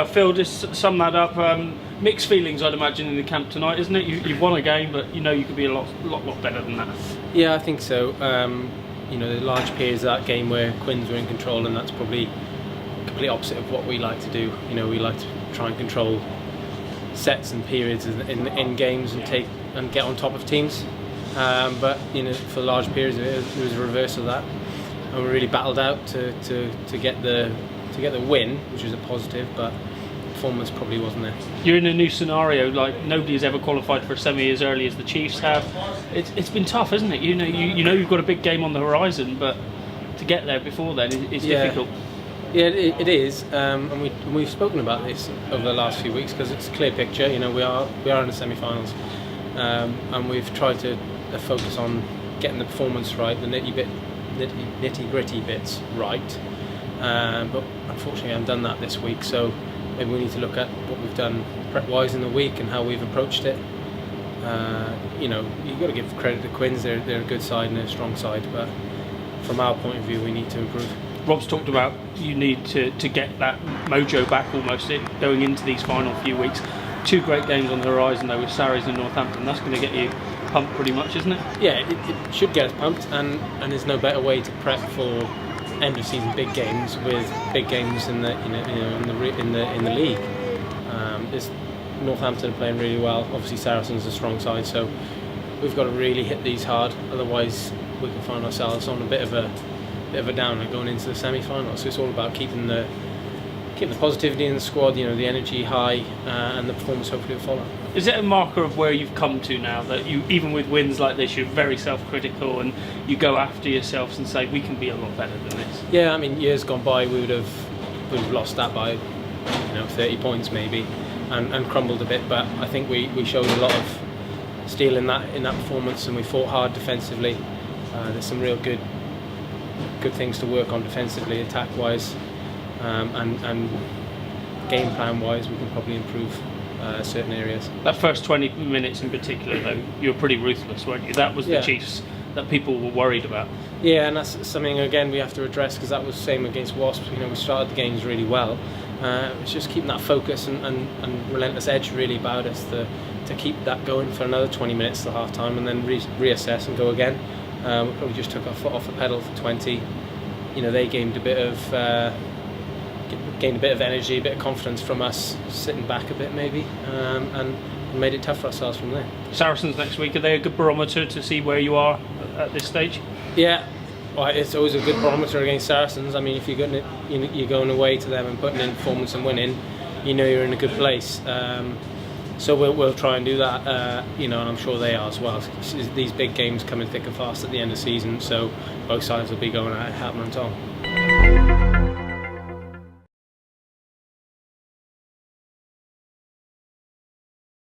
Phil, just sum that up. Mixed feelings, I'd imagine, in the camp tonight, isn't it? You've won a game, but you know you could be a lot better than that. Yeah, I think so. The large periods of that game where Quins were in control, and that's probably complete opposite of what we like to do. We like to try and control sets and periods in games and get on top of teams. But for large periods, it was a reverse of that, and we really battled out to get the win, which was a positive, but performance probably wasn't there. You're in a new scenario, like nobody has ever qualified for a semi as early as the Chiefs have. It's been tough, isn't it? You've got a big game on the horizon, but to get there before then is difficult. Yeah, it is, and we've spoken about this over the last few weeks because it's a clear picture. We are in the semi-finals, and we've tried to focus on getting the performance right, the nitty-gritty bits right. But unfortunately, I haven't done that this week, so maybe we need to look at what we've done prep-wise in the week and how we've approached it. You've got to give credit to Quins; they're a good side and they're a strong side, but from our point of view, we need to improve. Rob's talked about you need to get that mojo back almost going into these final few weeks. 2 great games on the horizon though with Sarries and Northampton. That's going to get you pumped pretty much, isn't it? Yeah, it should get us pumped, and there's no better way to prep for end of season big games with big games in the league. There's Northampton are playing really well. Obviously Saracens are a strong side, so we've got to really hit these hard. Otherwise, we can find ourselves on a bit of a downer going into the semi-final. So it's all about keeping the positivity in the squad, the energy high, and the performance hopefully will follow. Is it a marker of where you've come to now that you, even with wins like this, you're very self-critical and you go after yourselves and say we can be a lot better than this? Yeah, I mean, years gone by we would have lost that by 30 points maybe, and crumbled a bit. But I think we showed a lot of steel in that performance, and we fought hard defensively. There's some real good things to work on defensively, attack-wise, and game plan-wise. We can probably improve certain areas. That first 20 minutes in particular, though, you were pretty ruthless, weren't you? That was the Chiefs that people were worried about. Yeah, and that's something again we have to address, because that was the same against Wasps. We started the games really well. It's just keeping that focus and relentless edge really about us to keep that going for another 20 minutes till half time, and then reassess and go again. We probably just took our foot off the pedal for 20. They gained a bit of energy, a bit of confidence from us sitting back a bit maybe, and made it tough for ourselves from there. Saracens next week, are they a good barometer to see where you are at this stage? Yeah, well, it's always a good barometer against Saracens. I mean, if you're going away to them and putting in performance and winning, you're in a good place. So we'll try and do that, and I'm sure they are as well. These big games coming thick and fast at the end of the season, so both sides will be going at it, happening on top.